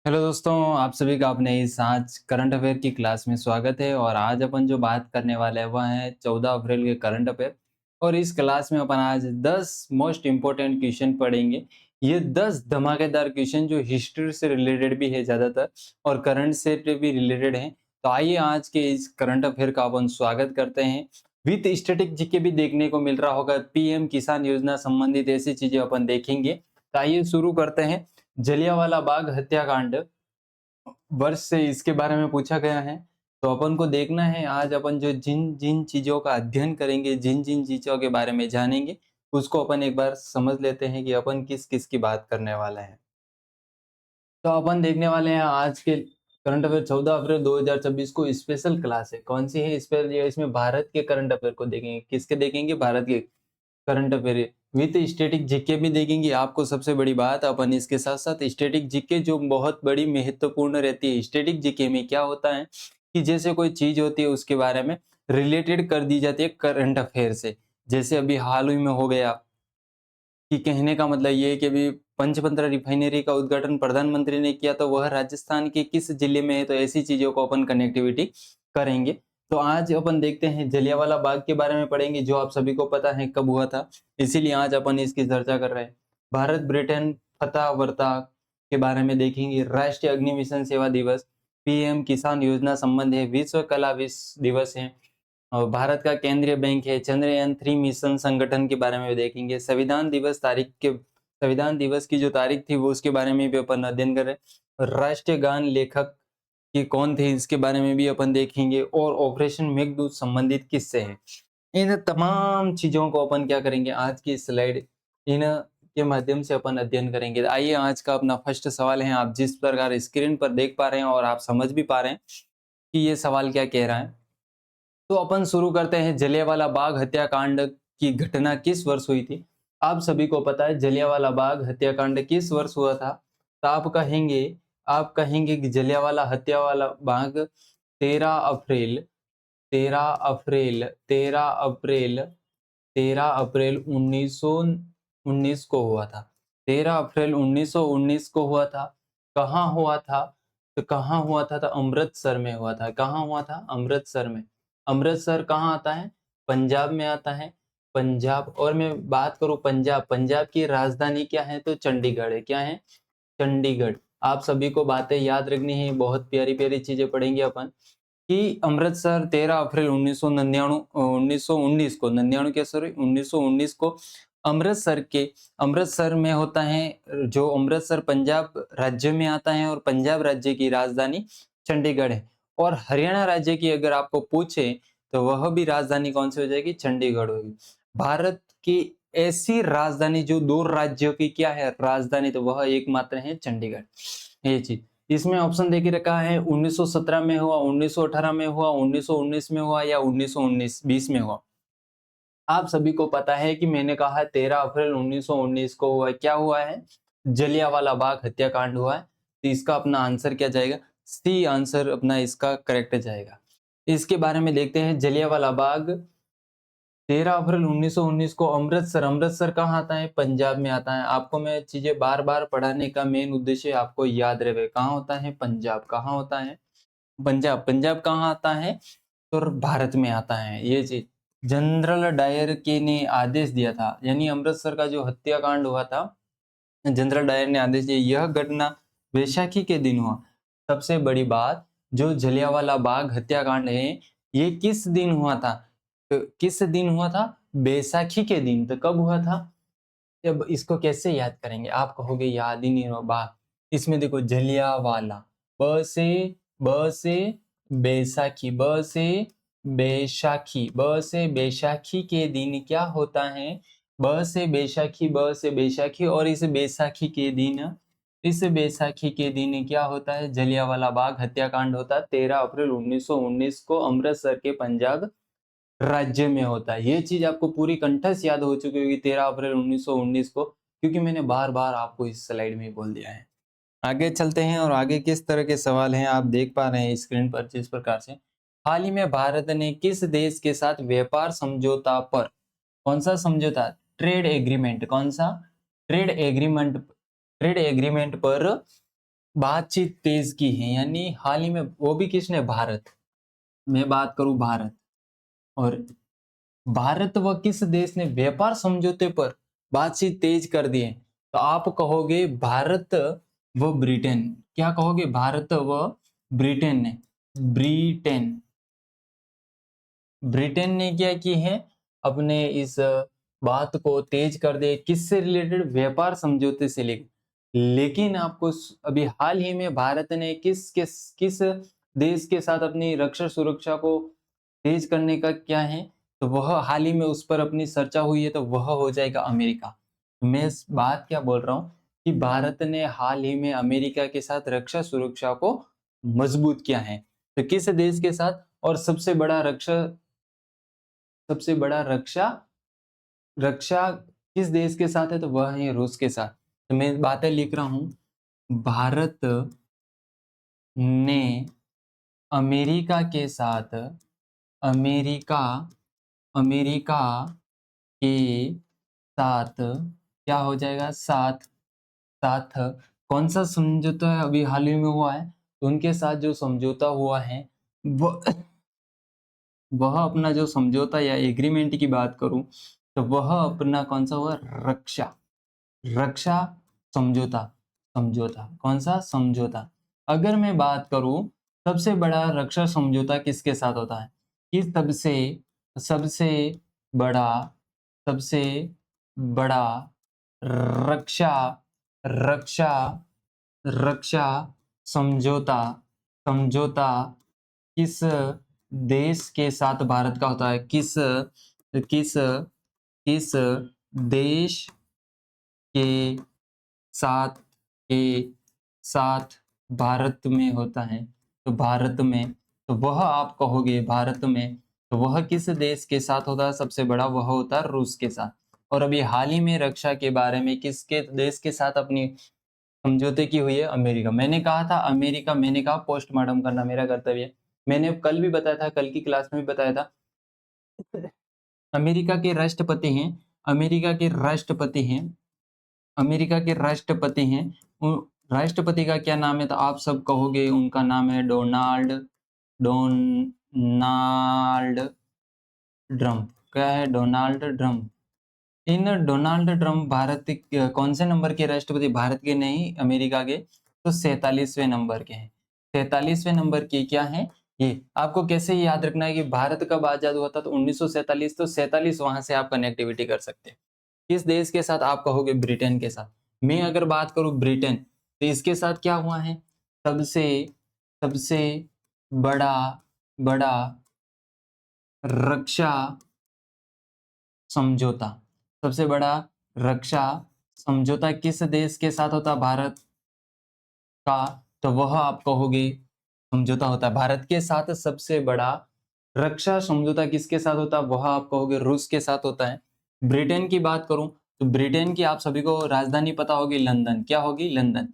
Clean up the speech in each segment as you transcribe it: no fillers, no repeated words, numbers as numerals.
Hello दोस्तों, आप सभी का अपने इस आज करंट अफेयर की क्लास में स्वागत है। और आज अपन जो बात करने वाले हैं वह है 14 अप्रैल के करंट अफेयर। और इस क्लास में अपन आज 10 मोस्ट इम्पोर्टेंट क्वेश्चन पढ़ेंगे। ये 10 धमाकेदार क्वेश्चन जो हिस्ट्री से रिलेटेड भी है ज़्यादातर और करंट से भी रिलेटेड हैं। तो आइए आज के इस करंट अफेयर का अपन स्वागत करते हैं। विथ स्टैटिक जीके भी देखने को मिल रहा होगा, पीएम किसान योजना संबंधित ऐसी चीजें अपन देखेंगे। तो आइए शुरू करते हैं। जलियांवाला बाग हत्याकांड वर्ष से इसके बारे में पूछा गया है। तो अपन को देखना है आज अपन जो जिन जिन चीजों का अध्ययन करेंगे, जिन जिन चीजों के बारे में जानेंगे, उसको अपन एक बार समझ लेते हैं कि अपन किस किस की बात करने वाला है। तो अपन देखने वाले हैं आज के करंट अफेयर 14 अप्रैल 2026 को स्पेशल क्लास है। कौन सी है स्पेशल? ये इसमें भारत के करंट अफेयर को देखेंगे। किसके देखेंगे? भारत के current affair with static GK भी देखेंगे। आपको सबसे बड़ी बात, अपन इसके साथ साथ स्टैटिक जीके जो बहुत बड़ी महत्वपूर्ण रहती है। स्टैटिक जीके में क्या होता है कि जैसे कोई चीज होती है उसके बारे में रिलेटेड कर दी जाती है करंट अफेयर से। जैसे अभी हाल ही में हो गया कि कहने का मतलब ये है कि अभी पंचतंत्र रिफाइनरी का उद्घाटन प्रधानमंत्री ने किया, तो वह राजस्थान के किस जिले में है। तो ऐसी चीजों को अपन कनेक्टिविटी करेंगे। तो आज अपन देखते हैं जलियांवाला बाग के बारे में पढ़ेंगे, जो आप सभी को पता है कब हुआ था, इसीलिए आज अपन इसकी चर्चा कर रहे हैं। भारत ब्रिटेन फतह वार्ता के बारे में देखेंगे। राष्ट्रीय अग्नि मिशन सेवा दिवस, पीएम किसान योजना संबंध है, विश्व कला दिवस है, और भारत का केंद्रीय बैंक है, चंद्रयान 3 मिशन संगठन के बारे में भी देखेंगे। संविधान दिवस की जो तारीख थी वो उसके बारे में भी अपन अध्ययन कर रहे हैं। राष्ट्रीय गान लेखक के कौन थे इसके बारे में भी अपन देखेंगे। और ऑपरेशन मेघदूत संबंधित किससे है। इन तमाम चीजों को अपन क्या करेंगे आज की स्लाइड इन के माध्यम से अपन अध्ययन करेंगे। आइए आज का अपना फर्स्ट सवाल है। आप जिस प्रकार स्क्रीन पर देख पा रहे हैं और आप समझ भी पा रहे हैं कि ये सवाल क्या कह रहा है। तो अपन शुरू करते हैं। जलियांवाला बाग हत्याकांड की घटना किस वर्ष हुई थी? आप सभी को पता है जलियांवाला बाग हत्याकांड किस वर्ष हुआ था। तो आप कहेंगे कि जलियांवाला हत्यावाला बाग 13 अप्रैल 13 अप्रैल 13 अप्रैल 13 अप्रैल 1919 को हुआ था। 13 अप्रैल 1919 को हुआ था। कहाँ हुआ था? तो कहाँ हुआ था? तो अमृतसर में हुआ था। कहाँ हुआ था? अमृतसर में। अमृतसर कहाँ आता है? पंजाब में आता है। पंजाब। और मैं बात करूँ पंजाब, पंजाब की राजधानी क्या है? तो चंडीगढ़ है। क्या है? चंडीगढ़। आप सभी को बातें याद रखनी है, बहुत प्यारी प्यारी चीजें पढ़ेंगे अपन कि अमृतसर 13 अप्रैल 1919 को 99 क्या सॉरी 1919 को अमृतसर में होता है। जो अमृतसर पंजाब राज्य में आता है और पंजाब राज्य की राजधानी चंडीगढ़ है। और हरियाणा राज्य की अगर आपको पूछे तो वह भी राजधानी कौन सी हो जाएगी? चंडीगढ़ होगी। भारत की ऐसी राजधानी जो दो राज्यों की क्या है राजधानी, तो वह एकमात्र है चंडीगढ़। ये चीज इसमें ऑप्शन देके रखा है 1917 में हुआ, 1918 में हुआ, 1919 में हुआ या 1919 20 में हुआ। आप सभी को पता है कि मैंने कहा 13 अप्रैल 1919 को हुआ। क्या हुआ है? जलियांवाला बाग हत्याकांड हुआ है। तो इसका अपना आंसर क्या जाएगा? सी आंसर अपना इसका करेक्ट जाएगा। इसके बारे में देखते हैं। जलियांवाला बाग 13 अप्रैल 1919 को अमृतसर कहाँ आता है? पंजाब में आता है। आपको मैं चीजें बार बार पढ़ाने का मेन उद्देश्य आपको याद रहे। कहाँ होता है? पंजाब। कहाँ होता है? पंजाब। पंजाब कहाँ आता है? तो भारत में आता है। ये चीज जनरल डायर के ने आदेश दिया था, यानी अमृतसर का जो हत्याकांड हुआ था, जनरल डायर ने आदेश दिया। यह घटना वैशाखी के दिन हुआ। सबसे बड़ी बात, जो जलियांवाला बाग हत्याकांड है ये किस दिन हुआ था? तो किस दिन हुआ था? बैसाखी के दिन। तो कब हुआ था? अब इसको कैसे याद करेंगे? आप कहोगे याद ही नहीं होगा। इसमें देखो जलियांवाला, ब से बैसाखी, ब से बैसाखी के दिन क्या होता है? ब से बैसाखी और इस बैसाखी के दिन क्या होता है? जलियांवाला बाग हत्याकांड होता है। 13 अप्रैल 1919 को अमृतसर के पंजाब राज्य में होता है। ये चीज आपको पूरी कंठस्थ याद हो चुकी होगी 13 अप्रैल 1919 को, क्योंकि मैंने बार बार आपको इस स्लाइड में ही बोल दिया है। आगे चलते हैं और आगे किस तरह के सवाल हैं आप देख पा रहे हैं स्क्रीन पर जिस प्रकार से। हाल ही में भारत ने किस देश के साथ व्यापार समझौता पर, कौन सा समझौता? Trade agreement. कौन सा? Trade agreement. ट्रेड एग्रीमेंट पर बातचीत तेज की है, यानी हाल ही में, वो भी किसने? भारत। मैं बात करूं भारत, और भारत व किस देश ने व्यापार समझौते पर बातचीत तेज कर दी है? तो आप कहोगे भारत व ब्रिटेन। क्या कहोगे? भारत व ब्रिटेन ने, ब्रिटेन, ब्रिटेन ने क्या की है? अपने इस बात को तेज कर दे, किससे रिलेटेड? व्यापार समझौते से लेकिन आपको अभी हाल ही में भारत ने किस देश के साथ अपनी रक्षा सुरक्षा को तेज करने का क्या है? तो वह हाल ही में उस पर अपनी चर्चा हुई है, तो वह हो जाएगा अमेरिका। मैं इस बात क्या बोल रहा हूँ कि भारत ने हाल ही में अमेरिका के साथ रक्षा सुरक्षा को मजबूत किया है। तो किस देश के साथ? और सबसे बड़ा रक्षा रक्षा किस देश के साथ है? तो वह है रूस के साथ। तो मैं बातें लिख रहा हूं, भारत ने अमेरिका के साथ, अमेरिका अमेरिका के साथ क्या हो जाएगा? साथ, साथ कौन सा समझौता है अभी हाल ही में हुआ है? तो उनके साथ जो समझौता हुआ है, वह वह अपना जो समझौता या एग्रीमेंट की बात करूं, तो वह अपना कौन सा हुआ? रक्षा रक्षा समझौता, समझौता कौन सा? समझौता। अगर मैं बात करूं, सबसे बड़ा रक्षा समझौता किसके साथ होता है? कि सबसे सबसे बड़ा सबसे बड़ा रक्षा रक्षा रक्षा समझौता समझौता किस देश के साथ भारत का होता है? किस किस देश के साथ के साथ भारत में होता है? तो भारत में, तो वह आप कहोगे भारत में, तो वह किस देश के साथ होता है सबसे बड़ा? वह होता है रूस के साथ। और अभी हाल ही में रक्षा के बारे में किसके देश के साथ अपनी समझौते की हुई है? अमेरिका। मैंने कहा था अमेरिका, मैंने कहा पोस्टमार्टम करना मेरा कर्तव्य है। मैंने कल भी बताया था, कल की क्लास में भी बताया था, अमेरिका के राष्ट्रपति हैं, अमेरिका के राष्ट्रपति हैं, अमेरिका के राष्ट्रपति हैं। राष्ट्रपति का क्या नाम है? तो आप सब कहोगे उनका नाम है डोनाल्ड डोनाल्ड ट्रम्प। क्या है? Donald Trump. इन डोनाल्ड ट्रम्प भारत के कौन से नंबर के राष्ट्रपति? भारत के नहीं, अमेरिका के। तो 47वें नंबर के हैं। 47वें नंबर के क्या है? ये आपको कैसे याद रखना है कि भारत कब आजाद हुआ था? तो 1947। तो 47 वहां से आप कनेक्टिविटी कर सकते हैं। किस देश के साथ? आप कहोगे ब्रिटेन के साथ। मैं अगर बात करूं ब्रिटेन, तो इसके साथ क्या हुआ है? सबसे सबसे बड़ा बड़ा रक्षा समझौता, सबसे बड़ा रक्षा समझौता किस देश के साथ होता? भारत का। तो वह आप कहोगे समझौता होता है भारत के साथ। सबसे बड़ा रक्षा समझौता किसके साथ होता है? वह आप कहोगे रूस के साथ होता है। ब्रिटेन की बात करूं, तो ब्रिटेन की आप सभी को राजधानी पता होगी, लंदन। क्या होगी? लंदन।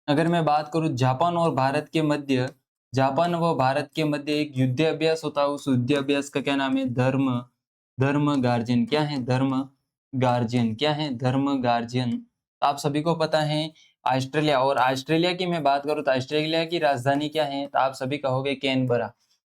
अगर मैं बात करूं जापान और भारत के मध्य, जापान व भारत के मध्य एक युद्ध अभ्यास होता है, उस युद्ध अभ्यास का क्या नाम है? धर्म धर्म गार्जियन। क्या है? धर्म गार्जियन। क्या है? धर्म गार्जियन। आप सभी को पता है ऑस्ट्रेलिया, और ऑस्ट्रेलिया की मैं बात करूं तो ऑस्ट्रेलिया की राजधानी क्या है? तो आप सभी कहोगे कैनबरा।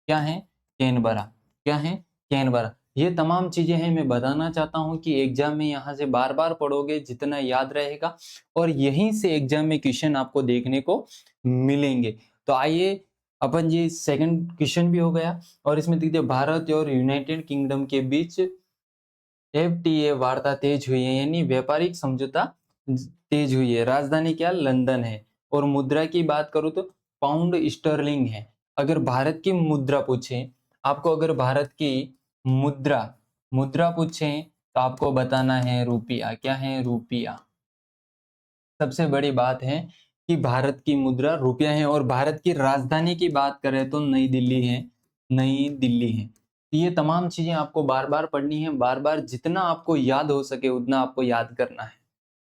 क्या है? कैनबरा। क्या है? कैनबरा। ये तमाम चीजें हैं, मैं बताना चाहता हूं कि एग्जाम में यहाँ से बार बार पढ़ोगे जितना याद रहेगा, और यहीं से एग्जाम में क्वेश्चन आपको देखने को मिलेंगे। तो आइए अपन जी, सेकंड क्वेश्चन भी हो गया, और इसमें देखिए भारत और यूनाइटेड किंगडम के बीच एफटीए वार्ता तेज हुई है, यानी व्यापारिक समझौता तेज हुई है। राजधानी क्या? लंदन है। और मुद्रा की बात करूं तो पाउंड स्टर्लिंग है। अगर भारत की मुद्रा पूछे, आपको अगर भारत की मुद्रा मुद्रा पूछे, तो आपको बताना है रुपया। क्या है? रुपया। सबसे बड़ी बात है कि भारत की मुद्रा रुपया है, और भारत की राजधानी की बात करें तो नई दिल्ली है। नई दिल्ली है। तो ये तमाम चीजें आपको बार बार पढ़नी है, बार बार जितना आपको याद हो सके उतना आपको याद करना है।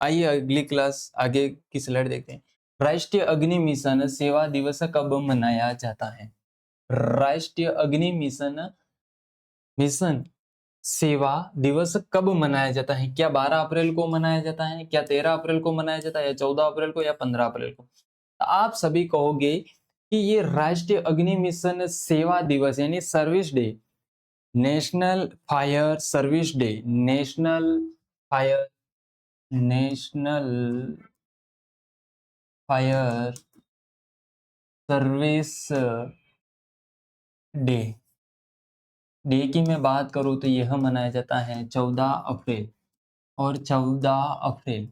आइए अगली क्लास, आगे की स्लाइड देखते हैं। राष्ट्रीय अग्नि मिशन सेवा दिवस कब मनाया जाता है? राष्ट्रीय अग्नि मिशन मिशन सेवा दिवस कब मनाया जाता है? क्या 12 अप्रैल को मनाया जाता है? क्या 13 अप्रैल को मनाया जाता है? या 14 अप्रैल को? या 15 अप्रैल को? आप सभी कहोगे कि ये राष्ट्रीय अग्नि मिशन सेवा दिवस यानी service day, national fire service day, fire national fire service day day की मैं बात करूँ तो यह मनाया जाता है 14 अप्रैल। और 14 अप्रैल,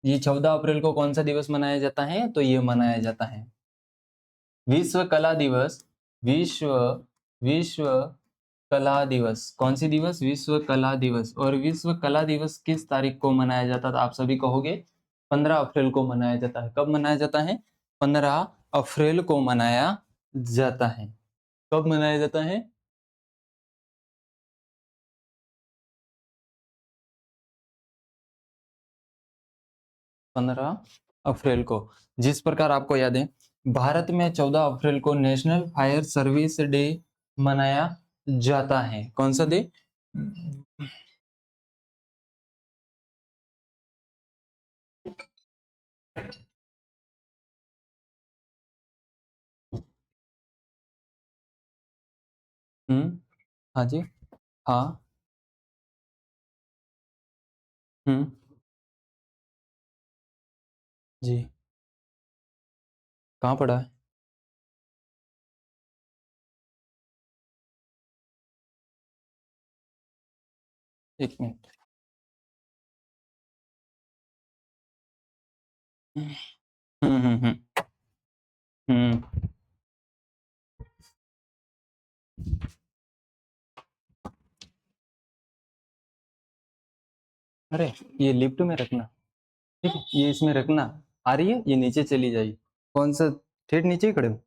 ये 14 अप्रैल को कौन सा दिवस मनाया जाता है? तो ये मनाया जाता है विश्व कला दिवस। विश्व विश्व कला दिवस। कौन सी दिवस? विश्व कला दिवस। और विश्व कला दिवस किस तारीख को मनाया जाता था? आप सभी कहोगे 15 अप्रैल को मनाया जाता है। कब मनाया जाता है? 15 अप्रैल को मनाया जाता है। कब मनाया जाता है? 15 अप्रैल को। जिस प्रकार आपको याद है, भारत में 14 अप्रैल को नेशनल फायर सर्विस डे मनाया जाता है। कौन सा डे? हाँ जी। हाँ। हम्म। जी। कहाँ पड़ा है? एक मिनट। हम्म। हम्म। अरे, ये लिफ्ट में रखना। ठीक है, ये इसमें रखना। आ रही है, ये नीचे चली जाएगी। कौन सा? ठेठ नीचे ही खड़े हो?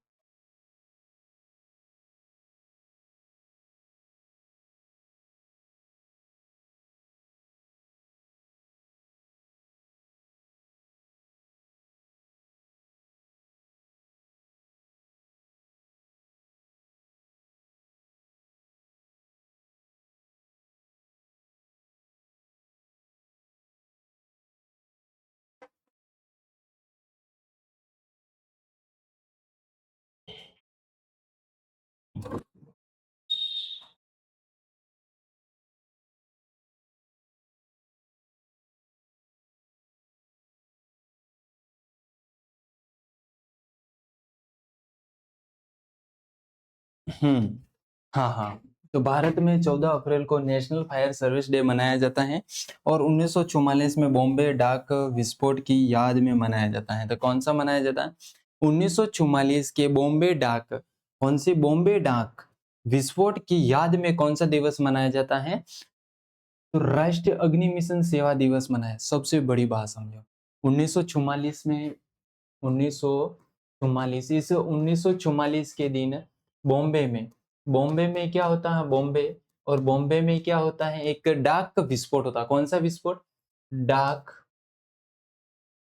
हम्म। हाँ हाँ। तो भारत में 14 अप्रैल को नेशनल फायर सर्विस डे मनाया जाता है और 1944 में बॉम्बे डाक विस्फोट की याद में मनाया जाता है। तो कौन सा मनाया जाता है? 1944 के बॉम्बे डाक, कौन सी? बॉम्बे डाक विस्फोट की याद में कौन सा दिवस मनाया जाता है? तो राष्ट्रीय अग्नि मिशन सेवा दिवस मनाया। सबसे बड़ी बात समझो, 1944 में, 1944, इस 1944 के दिन बॉम्बे में, बॉम्बे में क्या होता है? बॉम्बे, और बॉम्बे में क्या होता है? एक डाक विस्फोट होता है। कौन सा विस्फोट? डाक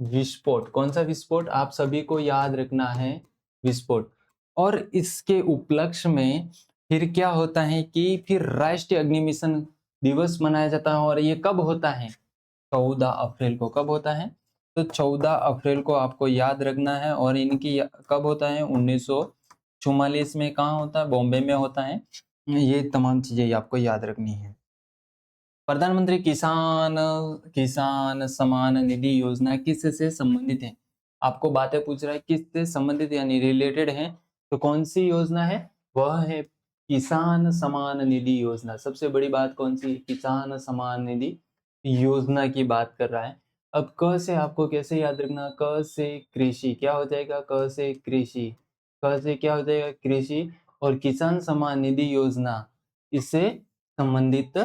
विस्फोट। कौन सा विस्फोट? आप सभी को याद रखना है, विस्फोट। और इसके उपलक्ष्य में फिर क्या होता है कि फिर राष्ट्रीय अग्नि मिशन दिवस मनाया जाता है। और ये कब होता है? 14 अप्रैल को। कब होता है? तो 14 अप्रैल को आपको याद रखना है। और इनकी कब होता है? 1944 में। कहाँ होता है? बॉम्बे में होता है। ये तमाम चीजें आपको याद रखनी है। प्रधानमंत्री किसान किसान सम्मान निधि योजना किससे संबंधित है? आपको बातें पूछ रहा है किससे संबंधित यानी रिलेटेड है। तो कौन सी योजना है? वह है किसान सम्मान निधि योजना। सबसे बड़ी बात कौन सी? किसान सम्मान निधि योजना की बात कर रहा है। अब क से आपको कैसे याद रखना? क से कृषि क्या हो जाएगा? क से कृषि। क से क्या हो जाएगा? कृषि। और किसान सम्मान निधि योजना इससे संबंधित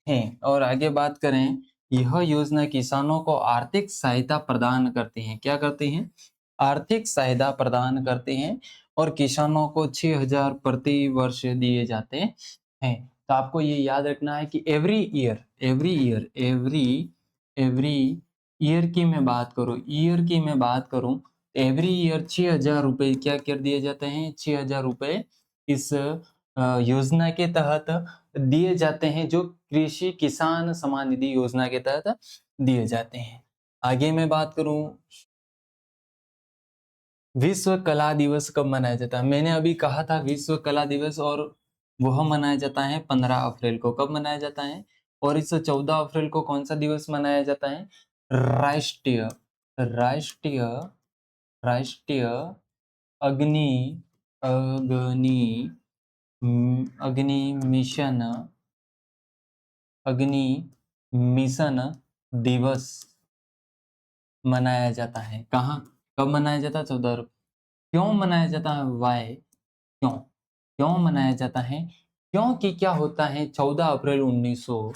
हैं। और आगे बात करें, यह योजना किसानों को आर्थिक सहायता प्रदान करती है। क्या करती हैं? आर्थिक सहायता प्रदान करते हैं। और किसानों को 6,000 प्रति वर्ष दिए जाते हैं। तो आपको ये याद रखना है कि एवरी ईयर की मैं बात करूँ, एवरी ईयर 6,000 रुपए क्या कर दिए जाते हैं? 6,000 रुपए इस योजना के तहत दिए जाते हैं, जो कृषि किसान सम्मान निधि योजना के तहत दिए जाते हैं। आगे मैं बात करूं, विश्व कला दिवस कब मनाया जाता है? मैंने अभी कहा था विश्व कला दिवस, और वह मनाया जाता है 15 अप्रैल को। कब मनाया जाता है? और इस 14 अप्रैल को कौन सा दिवस मनाया जाता है? राष्ट्रीय राष्ट्रीय राष्ट्रीय अग्नि अग्नि अग्नि मिशन अग्नि मिशन दिवस मनाया जाता है। कहाँ? कब मनाया जाता है? 14। क्यों मनाया जाता है? वाई? क्यों? क्यों मनाया जाता है? क्योंकि क्या होता है 14 अप्रैल 1900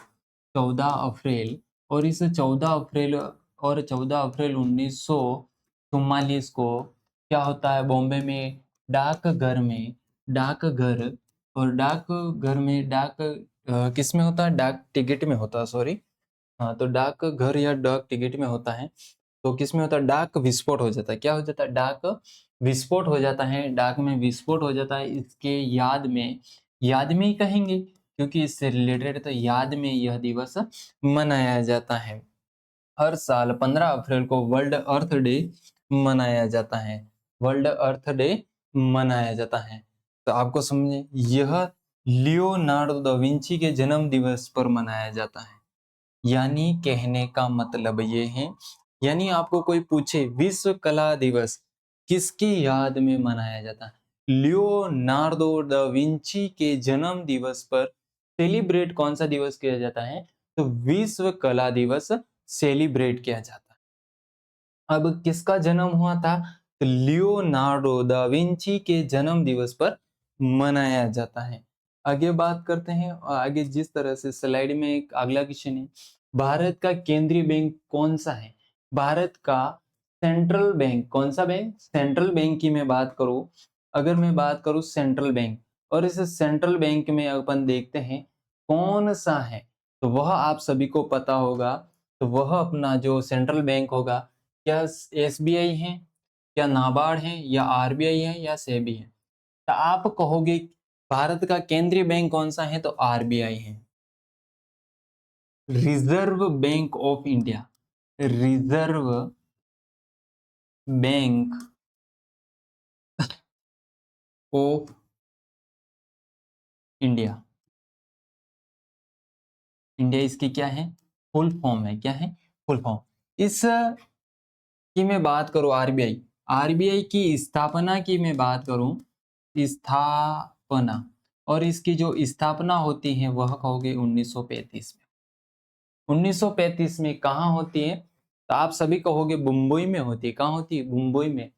14 अप्रैल और इस 14 अप्रैल और 14 अप्रैल 1944 को क्या होता है? बॉम्बे में डाकघर में डाकघर और डाकघर में किस में होता है? डाक टिकट में होता है, सॉरी। हाँ, तो डाकघर या डाक टिकट में होता है। तो किसमें होता है? डाक विस्फोट हो जाता है। क्या हो जाता है? डाक विस्फोट हो जाता है। डाक में विस्फोट हो जाता है। इसके याद में ही कहेंगे, क्योंकि इससे रिलेटेड, तो याद में यह दिवस मनाया जाता है। हर साल 15 अप्रैल को वर्ल्ड अर्थ डे मनाया जाता है। वर्ल्ड अर्थ डे मनाया जाता है। तो आपको समझे, यह लियोनार्डो दा विंची के जन्म दिवस पर मनाया जाता है। यानी कहने का मतलब ये है, यानी आपको कोई पूछे विश्व कला दिवस किसकी याद में मनाया जाता है? लियोनार्डो दा विंची के जन्म दिवस पर सेलिब्रेट कौन सा दिवस किया जाता है? तो विश्व कला दिवस सेलिब्रेट किया जाता है। अब किसका जन्म हुआ था? तो लियोनार्डो दा विंची के जन्म दिवस पर मनाया जाता है। आगे बात करते हैं, और आगे जिस तरह से स्लाइड में एक अगला क्वेश्चन है, भारत का केंद्रीय बैंक कौन सा है? भारत का सेंट्रल बैंक कौन सा बैंक? सेंट्रल बैंक की मैं बात करूं, अगर मैं बात करूं सेंट्रल बैंक, और इस सेंट्रल बैंक में अपन देखते हैं कौन सा है, तो वह आप सभी को पता होगा। तो वह अपना जो सेंट्रल बैंक होगा, क्या एसबीआई है, क्या नाबार्ड है, या आरबीआई है, या सेबी है? तो आप कहोगे भारत का केंद्रीय बैंक कौन सा है? तो आरबीआई है। Reserve bank of India, reserve bank of India. India इसकी क्या है? फुल फॉर्म है। क्या है? Full form. इस की मैं बात करूं, आरबीआई, आरबीआई की स्थापना की मैं बात करूं, स्थापना, और इसकी जो स्थापना होती है वह कहोगे 1935 में। 1935 में कहाँ होती है? तो आप सभी कहोगे मुंबई में होती है। कहाँ होती है? मुंबई में।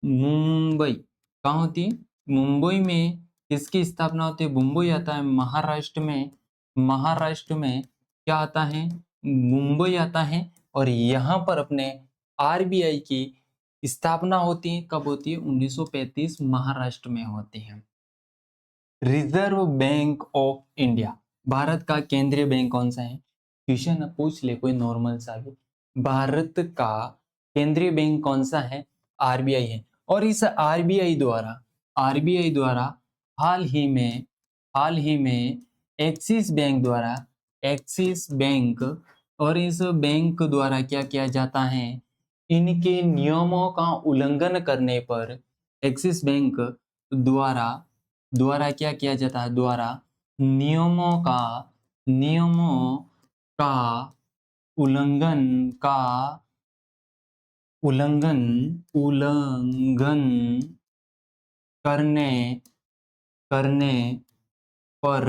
मुंबई कहाँ होती है? मुंबई में। किसकी स्थापना होती है? मुंबई आता है महाराष्ट्र में। महाराष्ट्र में क्या आता है? मुंबई आता है। और यहाँ पर अपने आरबीआई की स्थापना होती है। कब होती है? 1935 महाराष्ट्र में होती है। Reserve bank of India, Bharat का केंद्रीय बैंक कौन सा है? क्वेश्चन पूछ ले कोई नॉर्मल सा भी। भारत का केंद्रीय बैंक कौन सा है? आरबीआई है। और इस आरबीआई द्वारा हाल ही में एक्सिस बैंक और इस बैंक द्वारा क्या किया जाता है? इनके नियमों का उल्लंघन करने पर एक्सिस बैंक द्वारा द्वारा क्या किया जाता है? द्वारा नियमों का उल्लंघन का उल्लंघन उल्लंघन करने करने पर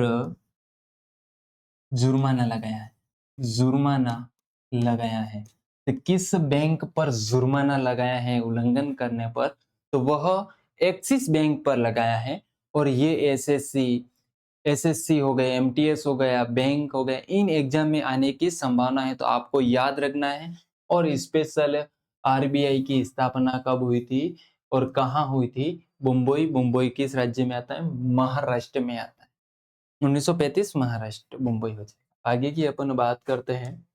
जुर्माना लगाया है। जुर्माना लगाया है। तो किस बैंक पर जुर्माना लगाया है उल्लंघन करने पर? तो वह एक्सिस बैंक पर लगाया है। और ये एसएससी हो गए, एमटीएस हो गया, बैंक हो गया, इन एग्जाम में आने की संभावना है। तो आपको याद रखना है। और स्पेशल आरबीआई की स्थापना कब हुई थी और कहाँ हुई थी? मुंबई। मुंबई किस राज्य में आता है? महाराष्ट्र में आता है। 1935 महाराष्ट्र, मुंबई हो जाएगा। आगे की अपन बात करते हैं।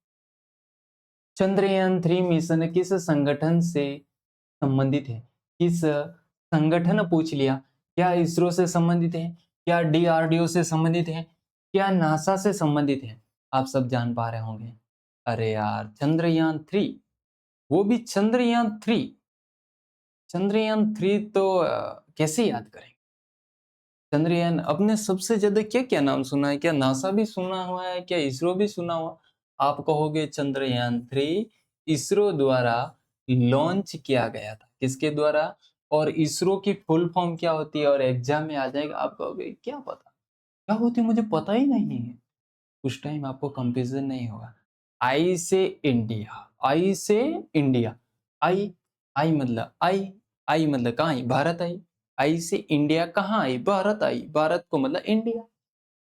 चंद्रयान 3 मिशन किस संगठन से संबंधित है? किस संगठन पूछ लिया। क्या इसरो से संबंधित है? क्या डीआरडीओ से संबंधित है? क्या नासा से संबंधित है? आप सब जान पा रहे होंगे। अरे यार, चंद्रयान 3, वो भी चंद्रयान 3 चंद्रयान 3 तो कैसे याद करेंगे? चंद्रयान अपने सबसे ज़्यादा क्या-क्या नाम सुना है? क्या नासा भी सुना हुआ है? क्या इसरो भी सुना हुआ? आप कहोगे चंद्रयान 3 इसरो द्वारा लॉन्च किया गया था। किसके द्वारा? और इसरो की फुल फॉर्म क्या होती है? और एग्ज़ाम में आ जाएगा, आप कहोगे क्या पता? क्या होती है मुझे पता ही नहीं है। उस टाइम आपको कंफ्यूजन नहीं होगा। आई से इंडिया, आई से इंडिया, आई, आई मतलब आई, आई मतलब कहाँ आई? भारत आई। आई से इंडिया कहाँ आई? भारत आई। भारत को मतलब इंडिया।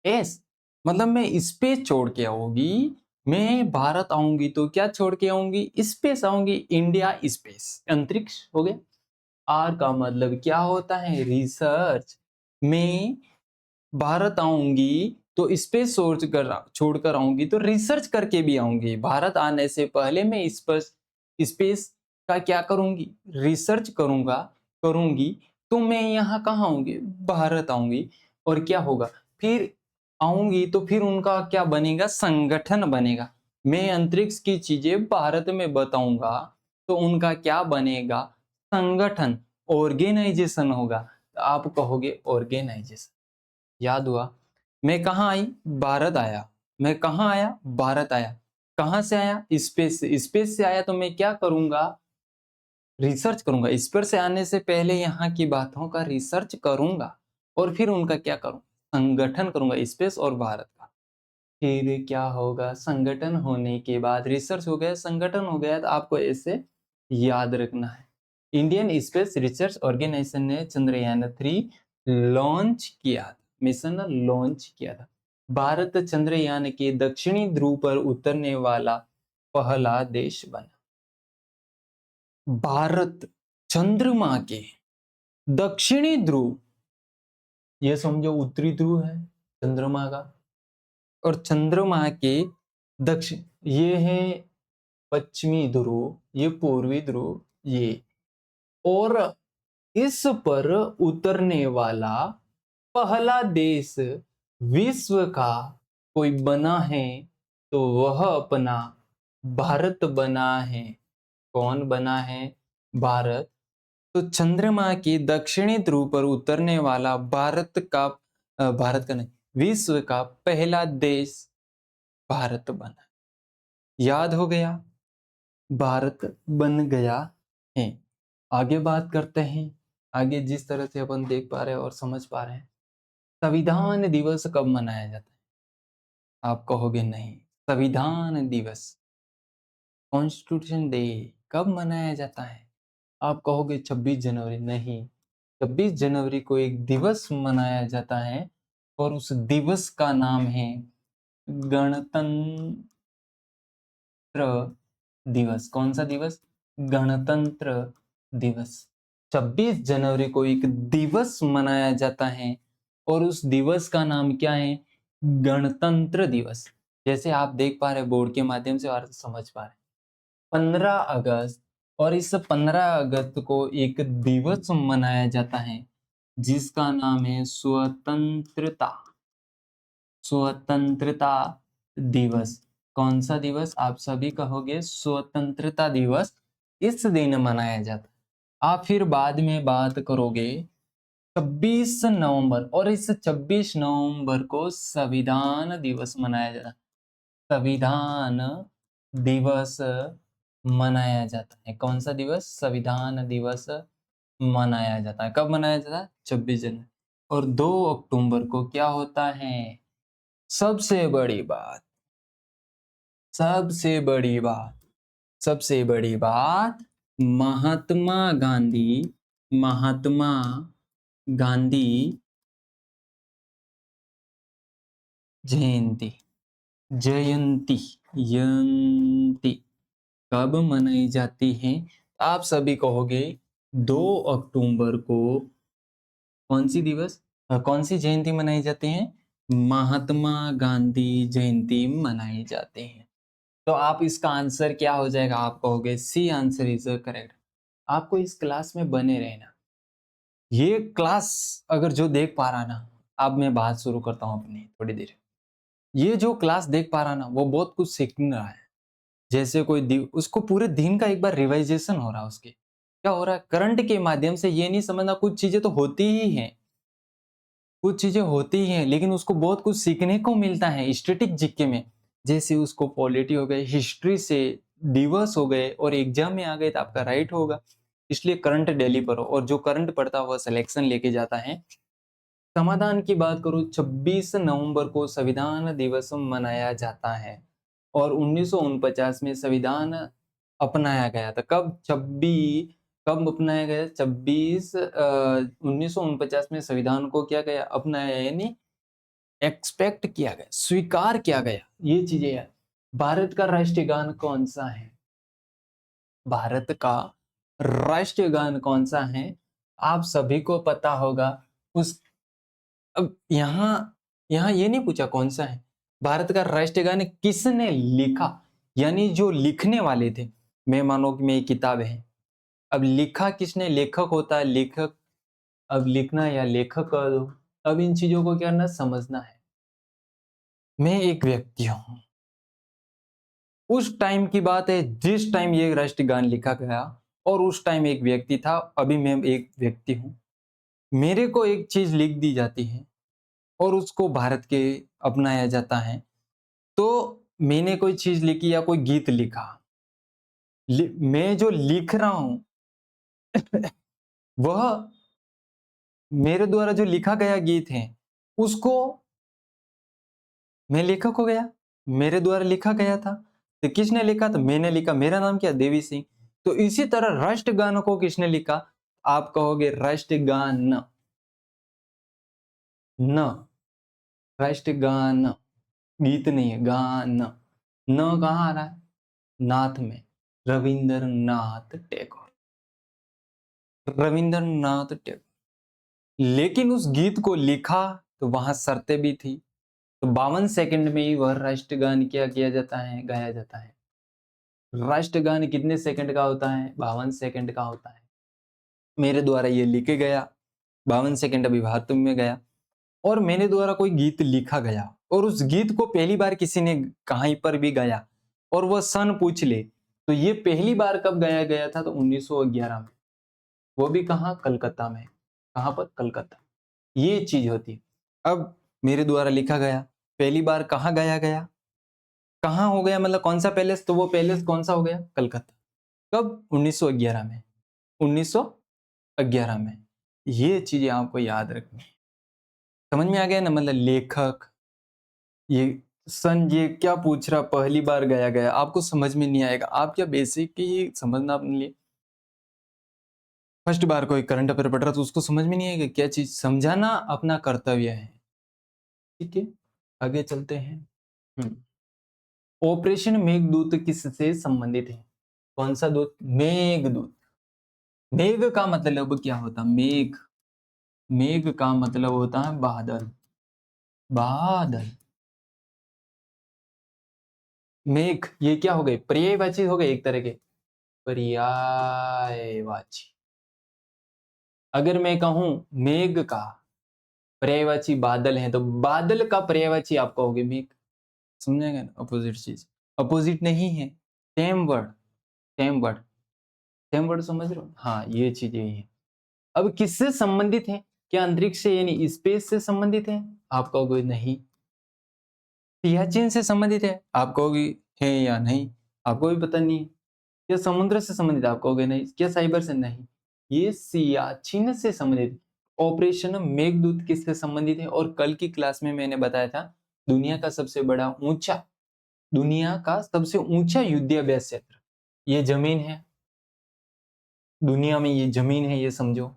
एस मतलब मैं स्पेस छोड़ के आऊंगी, मैं भारत आऊंगी तो क्या छोड़ के आऊंगी? स्पेस आऊंगी, इंडिया स्पेस, अंतरिक्ष हो गया। आर का मतलब क्या होता है? रिसर्च। मैं भारत आऊँगी तो स्पेस छोड़कर आऊँगी तो रिसर्च करके भी आऊँगी। भारत आने से पहले मैं स्पेस का क्या करूँगी? रिसर्च करूँगी तो मैं यहाँ कहाँ आऊँगी? भारत आऊँगी। और क्या होगा? फिर आऊँगी तो फिर उनका क्या बनेगा? संगठन बनेगा। मैं अंतरिक्ष की चीज़ें भारत में बताऊँगा तो उनका क्या बनेगा? संगठन, ऑर्गेनाइज़ेशन होगा। आप कहोगे ऑर्गेनाइज़ेशन। याद हुआ? मैं कहाँ आई? भारत आया। मैं कहाँ आया? भारत आया। कहाँ से आया? स्पेस से। स्पेस से आया तो मैं क्या करूँगा? रिसर्च करूँगा। स्पेस से आने से पहले यहाँ की बातों का रिसर्च करूँगा और फिर उनका क्या करूँ? संगठन करूँगा, स्पेस और भारत का। फिर क्या होगा? संगठन होने के बाद रिसर्च हो गया, संगठन हो गया, तो आपको ऐसे याद रखना है। इंडियन स्पेस रिसर्च ऑर्गेनाइजेशन ने चंद्रयान 3 लॉन्च किया था, मिशन लॉन्च किया था। भारत चंद्रयान के दक्षिणी ध्रुव पर उतरने वाला पहला देश बना। भारत चंद्रमा के दक्षिणी ध्रुव, ये समझो उत्तरी ध्रुव है चंद्रमा का, और चंद्रमा के दक्षिण, ये है पश्चिमी ध्रुव, ये पूर्वी ध्रुव, ये, और इस पर उतरने वाला पहला देश विश्व का कोई बना है तो वह अपना भारत बना है। कौन बना है? भारत। तो चंद्रमा की दक्षिणी ध्रुव पर उतरने वाला भारत का नहीं, विश्व का पहला देश भारत बना। याद हो गया? भारत बन गया है। आगे बात करते हैं। आगे जिस तरह से अपन देख पा रहे हैं और समझ पा रहे हैं, संविधान दिवस कब मनाया जाता है? आप कहोगे नहीं। संविधान दिवस, कॉन्स्टिट्यूशन डे, कब मनाया जाता है? आप कहोगे 26 जनवरी। नहीं, 26 जनवरी को एक दिवस मनाया जाता है और उस दिवस का नाम है गणतंत्र दिवस। कौन सा दिवस? गणतंत्र दिवस। 26 जनवरी को एक दिवस मनाया जाता है और उस दिवस का नाम क्या है? गणतंत्र दिवस। जैसे आप देख पा रहे हैं बोर्ड के माध्यम से और समझ पा रहे हैं, 15 अगस्त, और इस 15 अगस्त को एक दिवस मनाया जाता है जिसका नाम है स्वतंत्रता, स्वतंत्रता दिवस। कौन सा दिवस? आप सभी कहोगे स्वतंत्रता दिवस इस दिन मनाया जाता है। आप फिर बाद में बात करोगे 26 नवंबर, और इस 26 नवंबर को संविधान दिवस मनाया जाता है। संविधान दिवस मनाया जाता है। कौन सा दिवस? संविधान दिवस मनाया जाता है। कब मनाया जाता है? 26 जनवरी। और 2 अक्टूबर को क्या होता है? सबसे बड़ी बात, सबसे बड़ी बात, सबसे बड़ी बात, महात्मा गांधी, महात्मा गांधी जयंती, जयंती, जयंती कब मनाई जाती है? आप सभी कहोगे 2 अक्टूबर को। कौन सी दिवस, कौन सी जयंती मनाई जाती है? महात्मा गांधी जयंती मनाई जाती है। तो आप इसका आंसर क्या हो जाएगा? आप कहोगे सी आंसर इज करेक्ट। आपको इस क्लास में बने रहना। ये क्लास अगर जो देख पा रहा ना, अब मैं बात शुरू करता हूँ अपनी थोड़ी देर। ये जो क्लास देख पा रहा ना, वो बहुत कुछ सीख रहा है। जैसे कोई उसको पूरे दिन का एक बार रिवाइजेशन हो रहा है उसके। क्या हो रहा है, करंट के माध्यम से ये नहीं समझना, कुछ चीजें तो होती ही हैं, कुछ चीजें होती ही हैं, लेकिन उसको बहुत कुछ सीखने को मिलता है स्टैटिक जीके में। जैसे उसको पॉलिटी हो गए, हिस्ट्री से दिवस हो गए, और एग्जाम में आ गए तो आपका राइट होगा। इसलिए करंट डेली पढ़ो, और जो करंट पढ़ता है वह सिलेक्शन लेके जाता है। समाधान की बात करूं, 26 नवंबर को संविधान दिवस मनाया जाता है, और 1949 में संविधान अपनाया गया था। कब अपनाया गया? 1949 में संविधान को क्या गया, अपनाया, यानी एक्सपेक्ट किया गया, स्वीकार किया गया। ये चीजें है। भारत का राष्ट्रीय गान कौन सा है? भारत का राष्ट्रीय गान कौन सा है? आप सभी को पता होगा। उस अब यहाँ ये नहीं पूछा कौन सा है, भारत का राष्ट्रीय गान किसने लिखा, यानी जो लिखने वाले थे। मैं मानो कि मैं एक किताब है, अब लिखा किसने, लेखक होता है, लेखक। अब लिखना या लेखक कर दो। अब इन चीजों को क्या करना, समझना है। मैं एक व्यक्ति हूं, उस टाइम की बात है जिस टाइम ये राष्ट्रीय गान लिखा गया, और उस टाइम एक व्यक्ति था, अभी मैं एक व्यक्ति हूं। मेरे को एक चीज लिख दी जाती है, और उसको भारत के अपनाया जाता है। तो मैंने कोई चीज लिखी या कोई गीत लिखा, मैं जो लिख रहा हूं वह मेरे द्वारा जो लिखा गया गीत है, उसको मैं लेखक हो गया, मेरे द्वारा लिखा गया था। तो किसने लिखा? तो मैंने लिखा। मेरा नाम क्या? देवी सिंह। तो इसी तरह राष्ट्रगान को किसने लिखा? आप कहोगे राष्ट्रगान न, राष्ट्रगान, गीत नहीं है, गान। न कहाँ आ रहा है? नाथ में, रविंद्रनाथ टैगोर, रविंद्रनाथ टैगोर। लेकिन उस गीत को लिखा तो वहां शर्तें भी थी। तो 52 सेकंड में ही वह राष्ट्रगान क्या किया जाता है, गाया जाता है। राष्ट्रगान कितने सेकंड का होता है? 52 सेकंड का होता है। मेरे द्वारा ये लिखे गया, 52 सेकंड अभी बाथरूम में गया, और मेरे द्वारा कोई गीत लिखा गया, और उस गीत को पहली बार किसी ने कहीं पर भी गाया, और वह सन पूछ ले, तो ये पहली बार कब गाया गया था? तो 1911 में। वो भी कहाँ? कलकत्ता में। कहाँ पर? कलकत्ता। ये चीज होती है। अब मेरे द्वारा लिखा गया, पहली बार कहाँ गाया गया, कहाँ हो गया, मतलब कौन सा पैलेस? तो वो पैलेस कौन सा हो गया? कलकत्ता। कब? 1911 में। 1911 में। ये चीजें आपको याद रखनी है। समझ में आ गया ना? मतलब लेखक, ये सन, ये क्या पूछ रहा, पहली बार गाया गया, आपको समझ में नहीं आएगा। आप क्या बेसिक ही समझना अपने लिए। फर्स्ट बार कोई करंट अफेयर पढ़ रहा तो उसको समझ में नहीं आएगा, क्या चीज समझाना अपना कर्तव्य है। ठीक है, आगे चलते हैं। ऑपरेशन मेघदूत किससे संबंधित है? कौन सा दूत? मेघदूत। मेघ का मतलब क्या होता? मेघ, मेघ का मतलब होता है बादल, बादल। मेघ ये क्या हो गए? पर्यायवाची हो गए, एक तरह के पर्यायवाची। अगर मैं कहूं मेघ का पर्यायवाची बादल है, तो बादल का पर्यायवाची आप कहोगे मेघ। समझेगा ना? अपोजिट चीज, अपोजिट नहीं है, same word, same word, same word, समझ रहे हो? हाँ, ये चीज यही है। अब किससे संबंधित है? क्या अंतरिक्ष से यानी स्पेस से संबंधित है? आप कहोगे नहीं। सियाचिन से संबंधित है? आप कहोगे है या नहीं? आपको भी पता नहीं है। क्या समुद्र से संबंधित? आप कहोगे नहीं। क्या साइबर से? नहीं। ये सियाचिन से संबंधित। ऑपरेशन मेघदूत किससे संबंधित है? और कल की क्लास में मैंने बताया था, दुनिया का सबसे बड़ा ऊंचा, दुनिया का सबसे ऊंचा युद्धाभ्यास क्षेत्र ये जमीन है। दुनिया में ये जमीन है, ये समझो।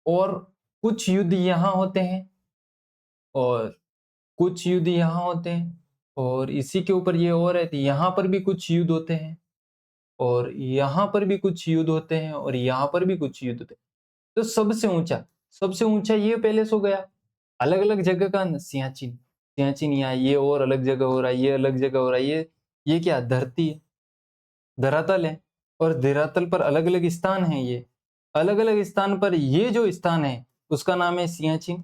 और कुछ युद्ध यहाँ होते हैं, और कुछ युद्ध यहाँ होते हैं, और इसी के ऊपर ये और है, तो यहाँ पर भी कुछ युद्ध होते हैं, और यहाँ पर भी कुछ युद्ध होते हैं, और यहाँ पर भी कुछ युद्ध होते हैं। तो सबसे ऊंचा ये पैलेस हो गया। अलग अलग जगह का न, सियाचिन, सियाचिन यहाँ, ये और अलग जगह हो रहा है, ये अलग जगह हो रहा है। ये क्या? धरती है, धरातल है, और धरातल पर अलग अलग स्थान है। ये अलग अलग स्थान पर ये जो स्थान है उसका नाम है सियाचिन।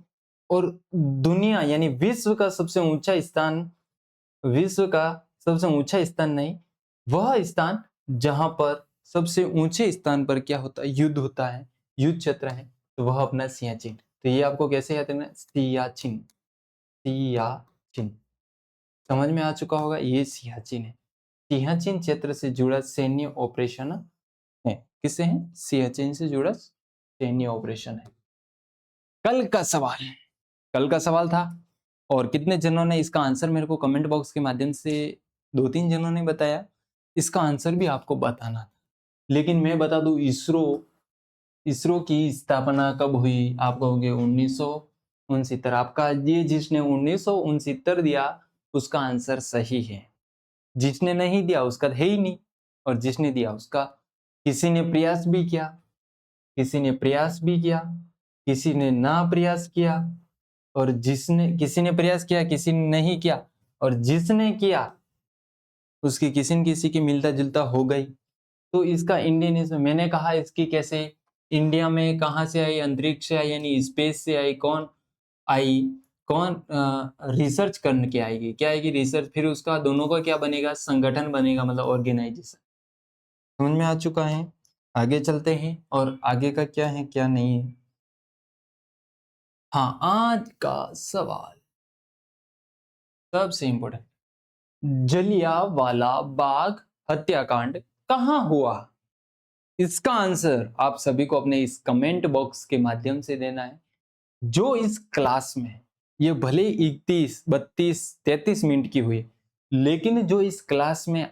और दुनिया यानी विश्व का सबसे ऊंचा स्थान, विश्व का सबसे ऊंचा स्थान नहीं, वह स्थान जहां पर सबसे ऊंचे स्थान पर क्या होता है, युद्ध होता है, युद्ध क्षेत्र है, तो वह अपना सियाचिन। तो ये आपको कैसे याद रखना है, सियाचिन, सियाचिन। समझ में आ चुका होगा, ये सियाचिन है। सियाचिन क्षेत्र से जुड़ा सैन्य ऑपरेशन है। किससे है, सियाचिन से जुड़ा सैन्य ऑपरेशन है। कल का सवाल था, और कितने जनों ने इसका आंसर मेरे को कमेंट बॉक्स के माध्यम से 2-3 जनों ने बताया। इसका आंसर भी आपको बताना था, लेकिन मैं बता दूं, इसरो की स्थापना कब हुई, आप कहोगे 1969। आपका ये जिसने 1969 दिया उसका आंसर सही है, जिसने नहीं दिया उसका है ही नहीं, और जिसने दिया उसका, किसी ने प्रयास भी किया, किसी ने प्रयास भी किया, किसी ने ना प्रयास किया, और किसी ने प्रयास किया, किसी ने नहीं किया, और जिसने किया उसकी किसी न किसी की मिलता जुलता हो गई। तो इसका इंडियन, इसमें मैंने कहा इसकी कैसे, इंडिया में कहाँ से आई, अंतरिक्ष से आई, यानी स्पेस से आई, कौन आई, कौन रिसर्च करने के आएगी, क्या आएगी, रिसर्च, फिर उसका दोनों का क्या बनेगा, संगठन बनेगा, मतलब ऑर्गेनाइजेशन। समझ में आ चुका है। आगे चलते हैं, और आगे का क्या है क्या नहीं है। हाँ, आज का सवाल सबसे इंपॉर्टेंट, जलियांवाला बाग हत्याकांड कहाँ हुआ। इसका आंसर आप सभी को अपने इस कमेंट बॉक्स के माध्यम से देना है। जो इस क्लास में, ये भले 31, 32, 33 मिनट की हुई, लेकिन जो इस क्लास में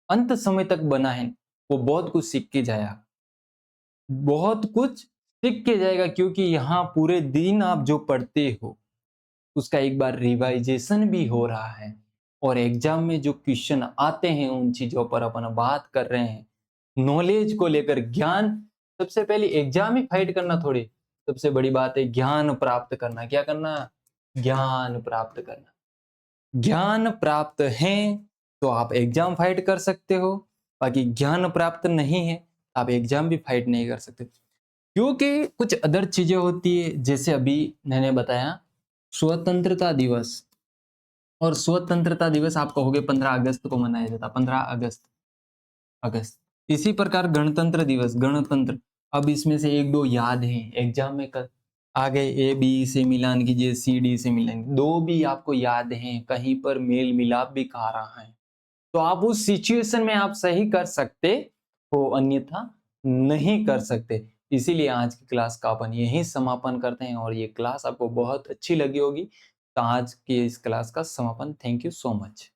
अंत समय तक बना है, वो बहुत कुछ सीख के जाएगा, बहुत कुछ सीख के जाएगा, क्योंकि यहाँ पूरे दिन आप जो पढ़ते हो उसका एक बार रिवाइजेशन भी हो रहा है, और एग्जाम में जो क्वेश्चन आते हैं उन चीजों पर अपन बात कर रहे हैं, नॉलेज को लेकर, ज्ञान। सबसे पहले एग्जाम ही फाइट करना थोड़ी, सबसे बड़ी बात है ज्ञान प्राप्त करना। क्या करना, ज्ञान प्राप्त करना। ज्ञान प्राप्त है तो आप एग्जाम फाइट कर सकते हो, बाकी ज्ञान प्राप्त नहीं है आप एग्जाम भी फाइट नहीं कर सकते, क्योंकि कुछ अदर चीजें होती है। जैसे अभी मैंने बताया स्वतंत्रता दिवस, और स्वतंत्रता दिवस आप कहोगे 15 अगस्त को मनाया जाता, 15 अगस्त। इसी प्रकार गणतंत्र दिवस, गणतंत्र, अब इसमें से एक दो याद हैं, एग्जाम में कर आ गए, ए बी से मिलान कीजिए, सी डी से मिलान, दो भी आपको याद हैं, कहीं पर मेल मिलाप भी खा रहा है, तो आप उस सिचुएशन में आप सही कर सकते हो, अन्यथा नहीं कर सकते। इसीलिए आज की क्लास का अपन यही समापन करते हैं, और ये क्लास आपको बहुत अच्छी लगी होगी, तो आज की इस क्लास का समापन। Thank you so much.